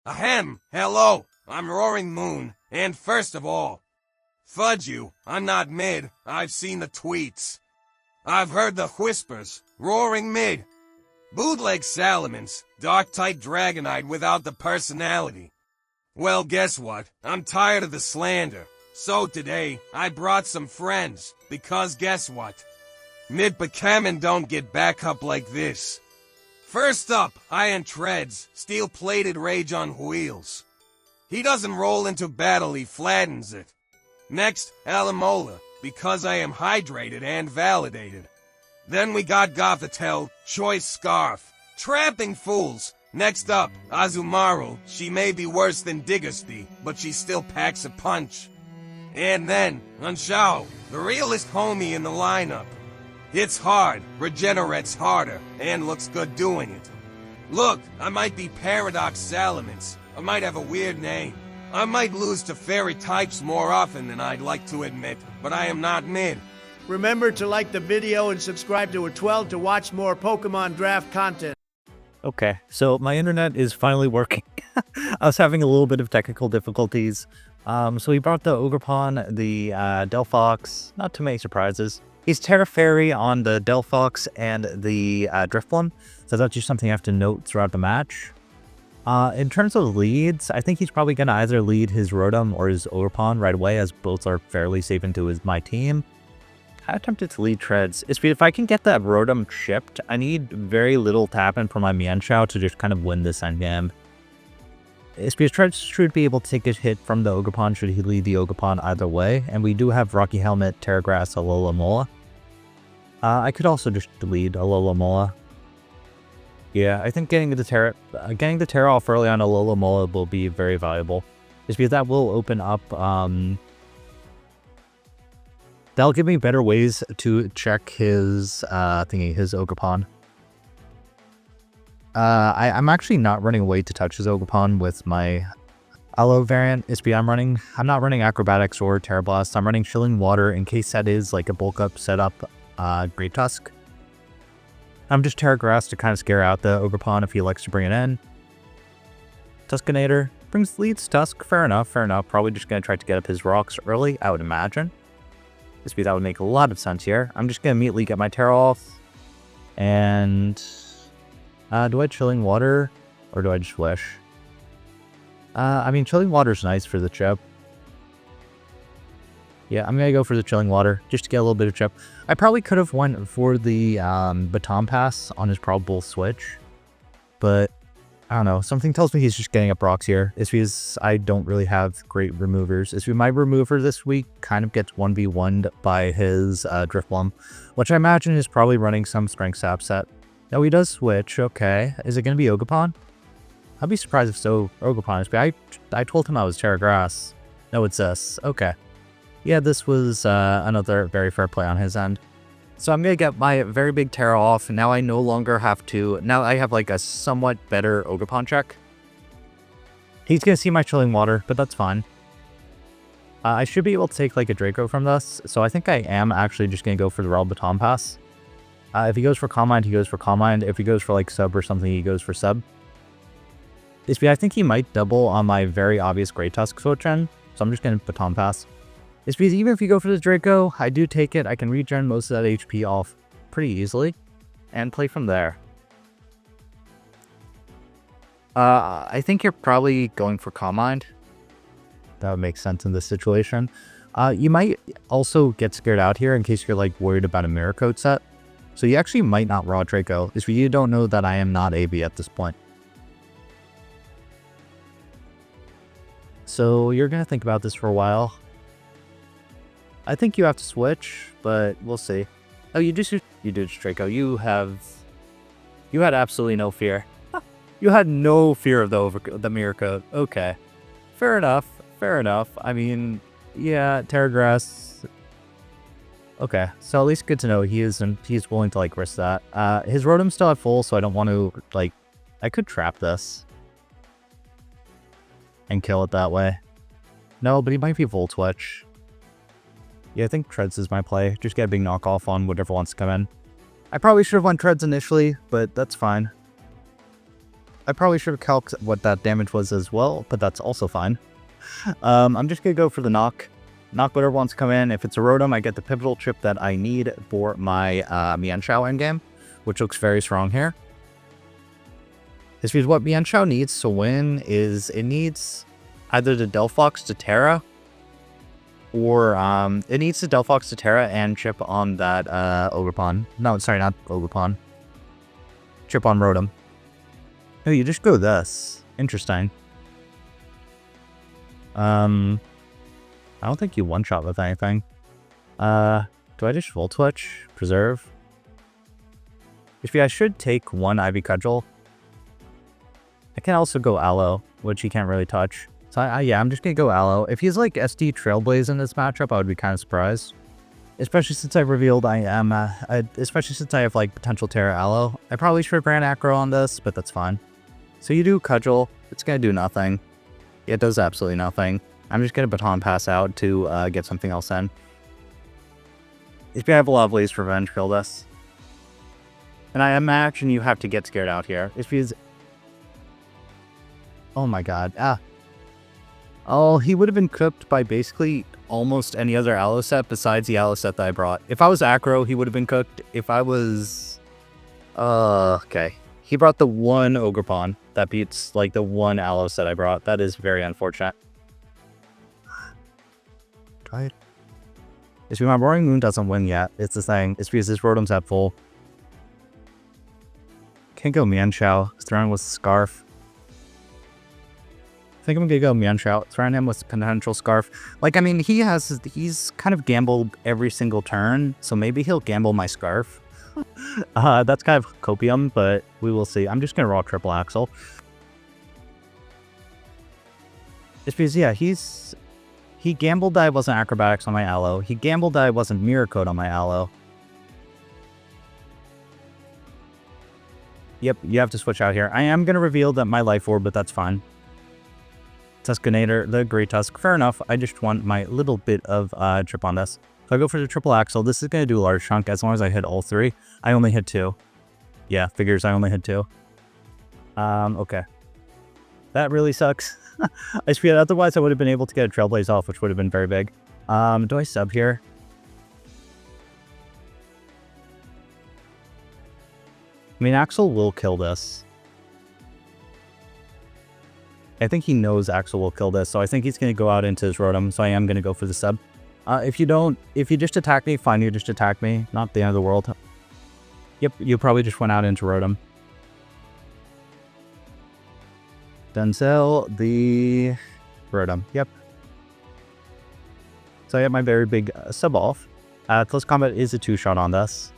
Ahem, hello, I'm Roaring Moon, and first of all, Fudge you, I'm not mid, I've seen the tweets. I've heard the whispers, roaring mid. Bootleg Salamence, Dark-type Dragonite without the personality. Well, guess what? I'm tired of the slander. So today, I brought some friends, because guess what? Mid Pokemon don't get back up like this. First up, Iron Treads, steel-plated rage on wheels. He doesn't roll into battle, he flattens it. Next, Alamola, because I am hydrated and validated. Then we got Gothitelle, Choice Scarf, trapping fools. Next up, Azumaru, she may be worse than Diggersby, but she still packs a punch. And then, Unshao, the realest homie in the lineup. Hits hard, regenerates harder, and looks good doing it. Look, I might be Paradox Salamence, I might have a weird name. I might lose to fairy types more often than I'd like to admit, but I am not mid. Remember to like the video and subscribe to A12 to watch more Pokemon draft content. Okay, so my internet is finally working. I was having a little bit of technical difficulties. So we brought the Ogerpon, the Delphox, not too many surprises. He's Terra Fairy on the Delphox and the Drifblim, so that's just something I have to note throughout the match. In terms of leads, I think he's probably going to either lead his Rotom or his Ogerpon right away, as both are fairly safe into my team. Kind of tempted to lead Treads. If I can get that Rotom shipped, I need very little tapping from my Mienshao to just kind of win this endgame. It's because Treads should be able to take a hit from the Ogerpon should he lead the Ogerpon either way, and we do have Rocky Helmet, Terragrass, Alola-Mola. I could also just lead Alola-Mola. Yeah, I think getting the Terra off early on Alola-Mola will be very valuable. It's because that will open up, that'll give me better ways to check his, his Ogerpon. I'm actually not running away to touch his Ogerpon with my Aloe variant. It's because I'm not running Acrobatics or Terra Blast. I'm running Chilling Water in case that is like a bulk up setup, Great Tusk. I'm just Terra Grass to kind of scare out the Ogerpon if he likes to bring it in. Tuskinator leads Tusk. Fair enough, fair enough. Probably just going to try to get up his rocks early, I would imagine. This that would make a lot of sense here. I'm just going to immediately get my Terra off. And do I Chilling Water or do I just Wish? I mean, Chilling Water is nice for the chip. Yeah, I'm going to go for the Chilling Water just to get a little bit of chip. I probably could have went for the Baton Pass on his probable switch, but I don't know. Something tells me he's just getting up rocks here. It's because I don't really have great removers. It's because my remover this week kind of gets 1v1'd by his Drifblim, which I imagine is probably running some Strength Sap set. No, he does switch. Okay. Is it going to be Ogerpon? I'd be surprised if so. Ogerpon is. I told him I was Terra Grass. No, it's this. Okay. Yeah, this was another very fair play on his end. So I'm going to get my very big Terra off. Now I no longer have to... Now I have like a somewhat better Ogerpon check. He's going to see my Chilling Water, but that's fine. I should be able to take like a Draco from this. So I think I am actually just going to go for the Raw Baton Pass. If he goes for Calm Mind, he goes for Calm Mind. If he goes for like Sub or something, he goes for Sub. I think he might double on my very obvious Great Tusk switch in. So I'm just going to Baton Pass. It's because even if you go for the Draco, I do take it. I can regen most of that HP off pretty easily and play from there. I think you're probably going for Calm Mind. That would make sense in this situation. You might also get scared out here in case you're like worried about a Mirror Coat set. So you actually might not raw Draco. It's because you don't know that I am not AB at this point. So you're going to think about this for a while. I think you have to switch, but we'll see. Oh, you did Draco. You had absolutely no fear. You had no fear of the Mirror Coat. Okay. Fair enough. Fair enough. I mean, yeah, Terra Grass. Okay, so at least good to know he's willing to like risk that. His Rotom's still at full, so I don't want to like, I could trap this and kill it that way. No, but he might be Volt Switch. Yeah, I think Treads is my play. Just get a big knockoff on whatever wants to come in. I probably should have won Treads initially, but that's fine. I probably should have calced what that damage was as well, but that's also fine. I'm just going to go for the knock. Knock whatever wants to come in. If it's a Rotom, I get the pivotal chip that I need for my Mienshao endgame, which looks very strong here. This means what Mienshao needs to win is it needs either the Delphox to Terra, or it needs the Delphox to Terra and chip on that Ogerpon. No, sorry, not Ogerpon. Chip on Rotom. Oh, you just go this. Interesting. I don't think you one-shot with anything. Do I just Volt Switch? Preserve? If I should take one Ivy Cudgel. I can also go Aloe, which he can't really touch. So yeah, I'm just gonna go Aloe. If he's like SD Trailblaze in this matchup, I would be kind of surprised. Especially since I revealed I am, especially since I have like potential Terra Aloe. I probably should have ran Acro on this, but that's fine. So you do Cudgel. It's gonna do nothing. It does absolutely nothing. I'm just gonna Baton Pass out to get something else in. If you have a lot of Blaze Revenge, kill this. And I imagine you have to get scared out here. If he's... Oh my god. Oh, he would have been cooked by basically almost any other Aloe set besides the Aloe set that I brought. If I was Acro, he would have been cooked. If I was... okay. He brought the one Ogerpon. That beats, like, the one Aloe set I brought. That is very unfortunate. Try it. It's because my Roaring Moon doesn't win yet. It's the thing. It's because this Rotom's at full. Can't go Mienshao. Throwing with Scarf. I think I'm gonna go Mienshao. Throwing him with potential Scarf. Like, I mean, he's kind of gambled every single turn, so maybe he'll gamble my Scarf. That's kind of copium, but we will see. I'm just gonna raw Triple Axle. It's because, yeah, he gambled that I wasn't Acrobatics on my Aloe. He gambled that I wasn't Mirror Coat on my Aloe. Yep, you have to switch out here. I am gonna reveal that my Life Orb, but that's fine. Tuskinator, the Great Tusk. Fair enough. I just want my little bit of chip on this. So I go for the Triple Axle. This is going to do a large chunk as long as I hit all three. I only hit two. Yeah, figures I only hit two. Okay. That really sucks. I feel otherwise I would have been able to get a Trailblaze off, which would have been very big. Do I sub here? I mean, Axel will kill this. I think he knows Axel will kill this, so I think he's going to go out into his Rotom, so I am going to go for the sub. If you just attack me, fine, you just attack me. Not the end of the world. Yep, you probably just went out into Rotom. Denzel, the Rotom, yep. So I have my very big sub off. Close Combat is a 2-shot on this.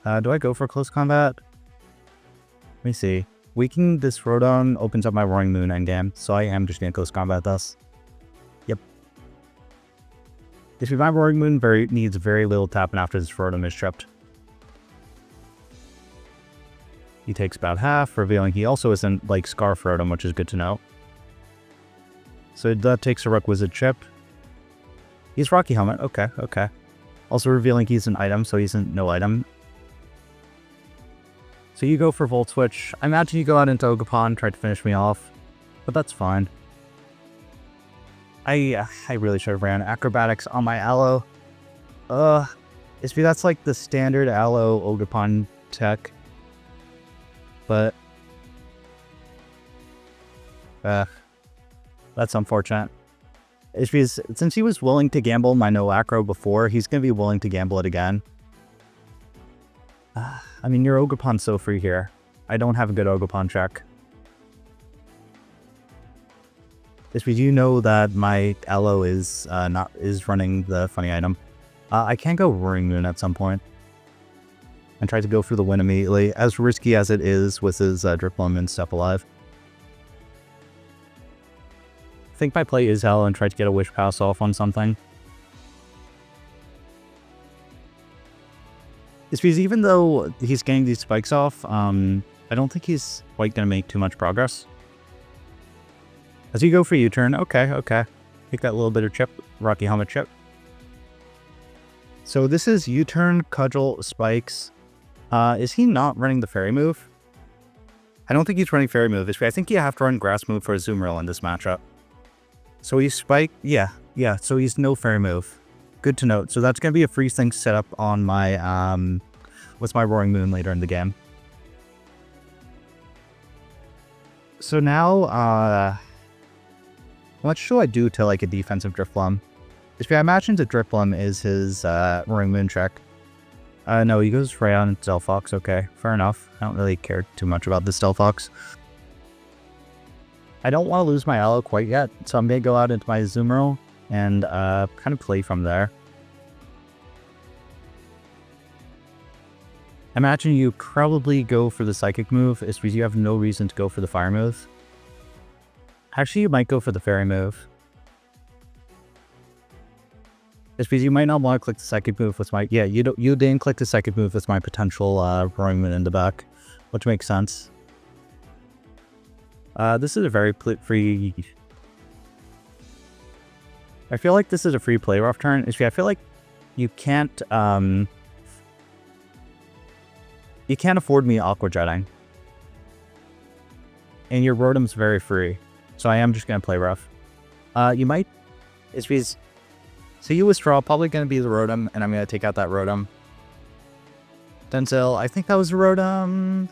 Do I go for Close Combat? Let me see. Weakening this Rotom opens up my Roaring Moon endgame, so I am just going to Close Combat this. Yep. If my Roaring Moon needs very little tapping after this Rotom is tripped. He takes about half, revealing he also isn't like Scarf Rotom, which is good to know. So that takes a Requisite chip. He's Rocky Helmet. Okay, okay. Also revealing he's an item, so he's no item. So you go for Volt Switch. I imagine you go out into Ogerpon, try to finish me off, but that's fine. I really should have ran Acrobatics on my Aloe. That's like the standard Aloe Ogerpon tech. But that's unfortunate. It's because since he was willing to gamble my no Acro before, he's gonna be willing to gamble it again. I mean, your Ogerpon's so free here. I don't have a good Ogerpon check. It's because you know that my Aloe is running the funny item. I can go Roaring Moon at some point. And try to go for the win immediately, as risky as it is with his Driploom and Step Alive. I think my play is hell and try to get a Wish Pass off on something. It's because even though he's getting these spikes off, I don't think he's quite going to make too much progress. As you go for U-turn, okay. Take that little bit of chip, Rocky Helmet chip. So this is U-turn, Cudgel, spikes. Is he not running the fairy move? I don't think he's running fairy move. I think you have to run grass move for a Azumarill in this matchup. So he's spike. Yeah. So he's no fairy move. Good to note. So that's going to be a freeze thing set up on my, with my Roaring Moon later in the game. So now, what should I do to like a defensive Drifloon? I imagine the Drifloon is his Roaring Moon check. No, he goes right on Stealfox. Okay, fair enough. I don't really care too much about the Stealfox. I don't want to lose my Aloe quite yet, so I'm going to go out into my Azumarill and kind of play from there. I imagine you probably go for the Psychic move, is because you have no reason to go for the Fire move. Actually, you might go for the Fairy move. It's because you might not want to click the Psychic move with my... Yeah, you didn't click the Psychic move with my potential Roaring Moon in the back, which makes sense. This is a very free... I feel like this is a free play rough turn. I feel like you can't afford me Aqua Jetting. And your Rotom's very free. So I am just going to play rough. You might... It's because... So you withdraw, probably going to be the Rotom, and I'm going to take out that Rotom. Denzel, I think that was Rotom.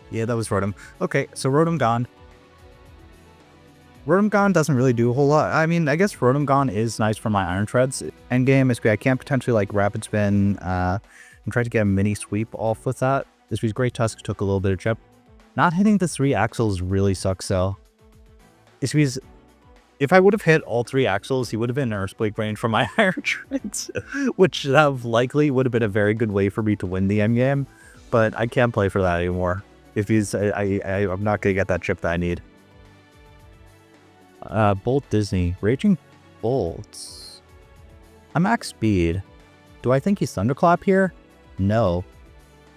Yeah, that was Rotom. Okay, so Rotom gone. Rotom gone doesn't really do a whole lot. I mean, I guess Rotom gone is nice for my Iron Treads. Endgame is I can potentially like Rapid Spin and try to get a mini sweep off with that. This was Great Tusk took a little bit of chip. Not hitting the 3 axles really sucks though. It's because if I would have hit all 3 axles, he would have been in Earthquake range from my Iron Treads, which likely would have been a very good way for me to win the endgame. But I can't play for that anymore. If he's, I'm not gonna get that chip that I need. Bolt Disney. Raging Bolts. I'm max speed. Do I think he's Thunderclap here? No.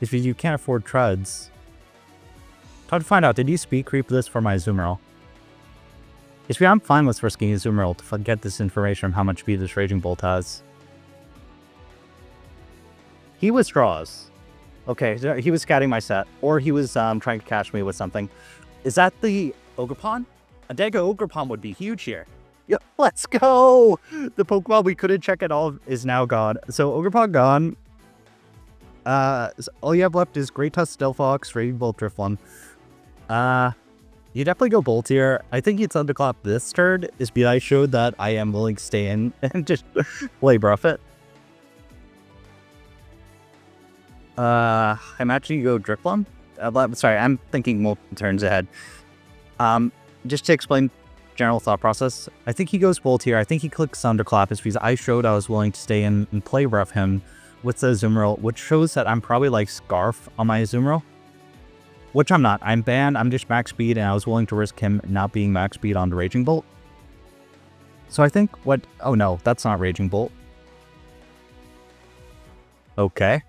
If you can't afford Treads. Time to find out, did you speed creep this for my Azumarill? I'm fine with risking Azumarill to get this information on how much speed this Raging Bolt has. He withdraws. Okay, so he was scouting my set. Or he was trying to catch me with something. Is that the Ogerpon? A Dega Ogerpon would be huge here. Yep, let's go! The Pokemon we couldn't check at all is now gone. So Ogerpon gone. So all you have left is Great Tusk, Stealfox, Raging Bolt, Drifloon. You definitely go Bolt here. I think it's Thunderclap this turn, is because I showed that I am willing to stay in and just play rough it. I'm actually go Drifloon. Sorry, I'm thinking multiple turns ahead. Just to explain general thought process, I think he goes Bolt here. I think he clicks Thunderclap is because I showed I was willing to stay in and play rough him with the Azumarill, which shows that I'm probably like Scarf on my Azumarill. Which I'm not. I'm banned. I'm just max speed, and I was willing to risk him not being max speed on the Raging Bolt. So I think what... Oh no, that's not Raging Bolt. Okay.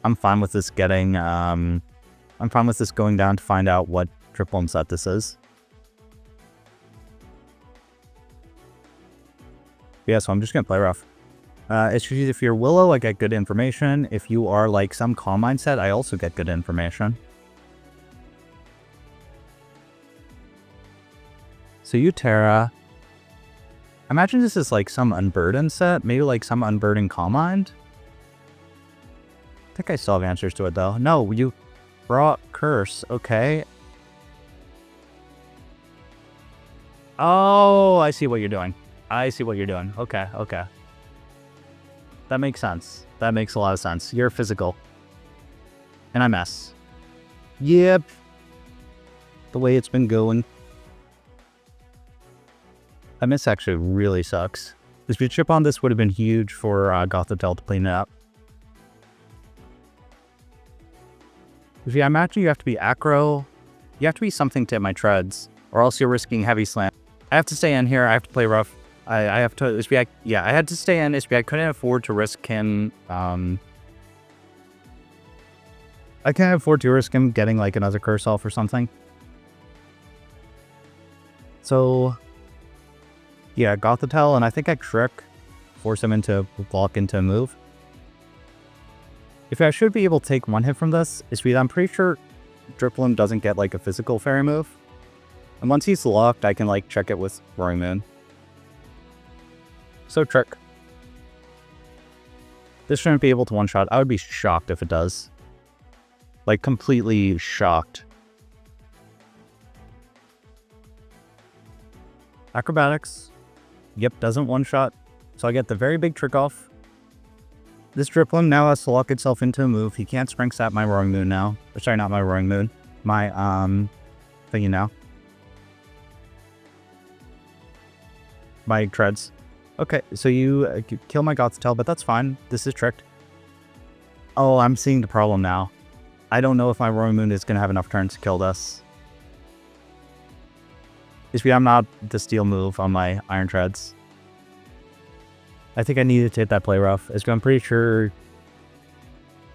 I'm fine with this getting... I'm fine with this going down to find out what Drifloon set this is. Yeah, so I'm just going to play rough. It's usually if you're Willow, I get good information. If you are like some Calm Mindset, I also get good information. So you Terra. Imagine this is like some Unburdened set. Maybe like some Unburdened Calm Mind. I think I still have answers to it though. No, you brought Curse. Okay. Oh, I see what you're doing. I see what you're doing. Okay, okay. That makes sense. That makes a lot of sense. You're physical. And I mess. Yep. The way it's been going. That miss actually really sucks. This chip on this would have been huge for Gothitelle to clean it up. If you imagine you have to be Acro, you have to be something to hit my Treads, or else you're risking Heavy Slam. I have to stay in here. I have to play rough. I have to. Yeah, I had to stay in. I couldn't afford to risk him. I can't afford to risk him getting like another curse off or something. So, yeah, Gothitelle, and I think I trick, force him into block into a move. If I should be able to take one hit from this, is because I'm pretty sure Drifloon doesn't get like a physical fairy move. And once he's locked, I can like check it with Roaring Moon. So trick. This shouldn't be able to one-shot. I would be shocked if it does. Like completely shocked. Acrobatics. Yep, doesn't one-shot. So I get the very big trick off. This Drifloon now has to lock itself into a move. He can't Spring Sap my Roaring Moon now. Sorry, not my Roaring Moon. My, thingy now. My Treads. Okay, so you kill my Gothitelle, but that's fine. This is tricked. Oh, I'm seeing the problem now. I don't know if my Roaring Moon is going to have enough turns to kill this. It's because I'm not the Steel move on my Iron Treads. I think I needed to hit that play rough. It's because I'm pretty sure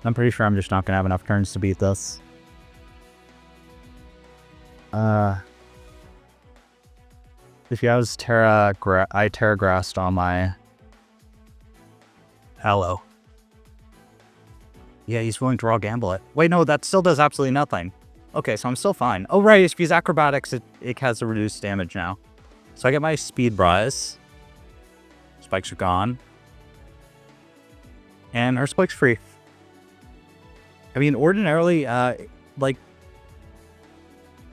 I'm just not going to have enough turns to beat this. If I was I Terra Grassed on my Hello. Yeah, he's willing to raw gamble it. Wait, no, that still does absolutely nothing. Okay, so I'm still fine. Oh, right, it's because Acrobatics, it has a reduced damage now. So I get my Speed Rise. Spikes are gone. And our Spike's free. I mean, ordinarily, like,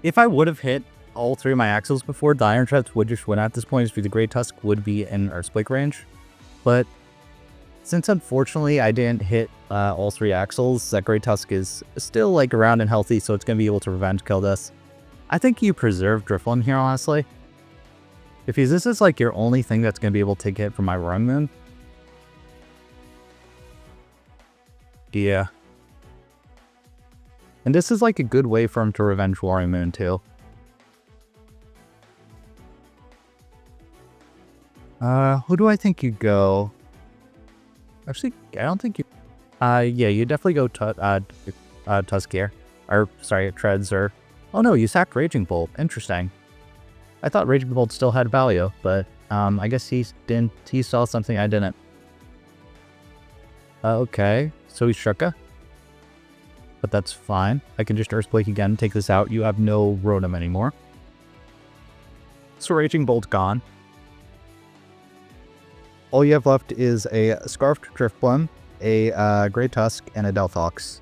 if I would have hit all three of my axles before, the Iron Treads would just win at this point, because the Great Tusk would be in our Spike range. But since unfortunately I didn't hit all three axles, that Great Tusk is still like around and healthy, so it's going to be able to revenge kill this. I think you preserve Drifloon here, honestly. If this is like your only thing that's going to be able to take a hit from my Roaring Moon. Yeah. And this is like a good way for him to revenge Roaring Moon too. Who do I think you go? Actually, I don't think you... yeah, you definitely go Tusk here. Or, sorry, Treads or... Oh no, you sacked Raging Bolt. Interesting. I thought Raging Bolt still had value, but I guess he didn't. He saw something I didn't. Okay, so he's Shuka. But that's fine. I can just Earthquake again, take this out. You have no Rotom anymore. So Raging Bolt gone. All you have left is a Scarfed Drifblim, a Great Tusk, and a Delphox.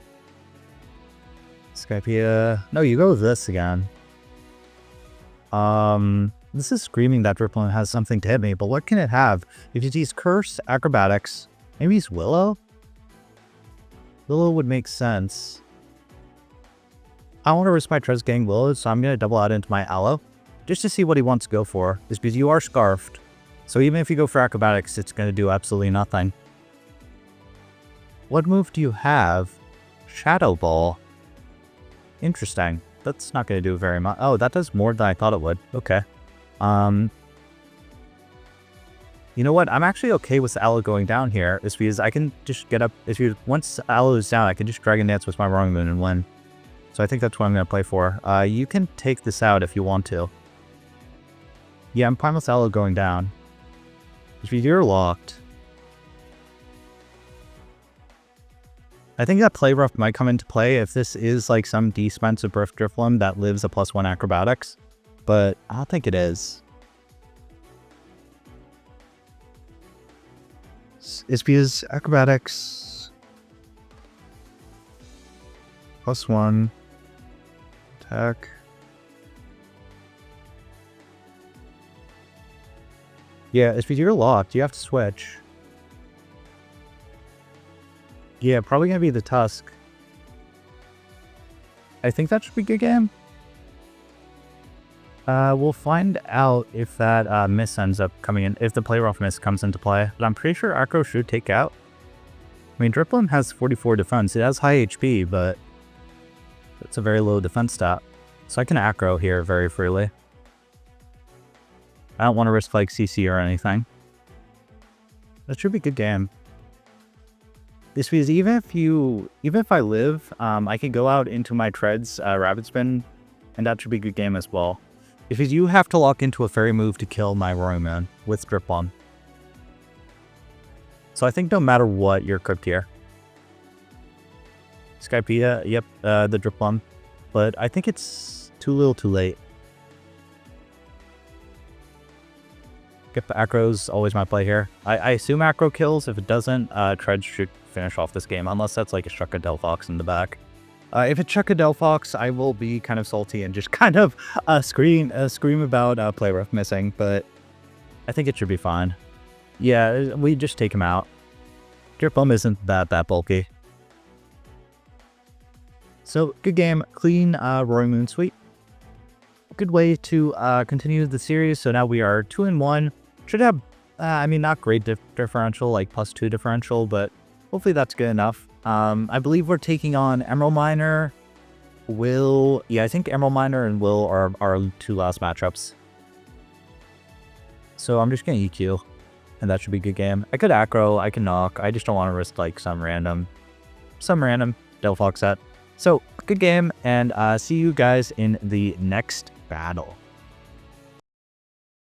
Skypia... No, you go with this again. This is screaming that Drifblim has something to hit me, but what can it have? If you use Curse, Acrobatics, maybe it's Willow? Willow would make sense. I want to risk my Treads getting Willow, so I'm going to double out into my Aloe, just to see what he wants to go for. It's because you are Scarfed. So even if you go for Acrobatics, it's going to do absolutely nothing. What move do you have? Shadow Ball. Interesting. That's not going to do very much. Oh, that does more than I thought it would. Okay. You know what? I'm actually okay with Aloe going down here. It's because I can just get up. Once Aloe is down, I can just Dragon Dance with my Roaring Moon and win. So I think that's what I'm going to play for. You can take this out if you want to. Yeah, I'm fine with Aloe going down. If you're locked, I think that Play Rough might come into play if this is like some defensive Drifblim that lives a +1 Acrobatics, but I don't think it is. It's because Acrobatics +1 attack. Yeah, if you're locked, you have to switch. Yeah, probably gonna be the Tusk. I think that should be a good game. We'll find out if that miss ends up coming in, if the Play Rough miss comes into play. But I'm pretty sure Acro should take out. I mean, Drifblim has 44 defense. It has high HP, but it's a very low defense stat. So I can Acro here very freely. I don't want to risk like CC or anything. That should be a good game. This means even if I live, I can go out into my Treads Rapid Spin, and that should be a good game as well. Because you have to lock into a fairy move to kill my Roaring Moon with Drifblim. So I think no matter what, you're cooked here. Skypea, yep, the Dripplum. But I think it's too little too late. Get the Acro's always my play here. I assume Acro kills. If it doesn't, Trudge should finish off this game, unless that's like a Shucka Delphox in the back. If it's Shucka Delphox, I will be kind of salty and just kind of scream about Play Rough missing, but I think it should be fine. Yeah, we just take him out. Dripplum isn't that bulky. So, good game. Clean Roaring Moon sweep. Good way to continue the series. So now we are 2-1. Should have, I mean, not great differential, like +2 differential, but hopefully that's good enough. I believe we're taking on Emerald Miner, Will. Yeah, I think Emerald Miner and Will are our 2 last matchups. So I'm just going to EQ, and that should be a good game. I could Acro, I can Knock. I just don't want to risk like some random Delphox set. So, good game, and see you guys in the next battle.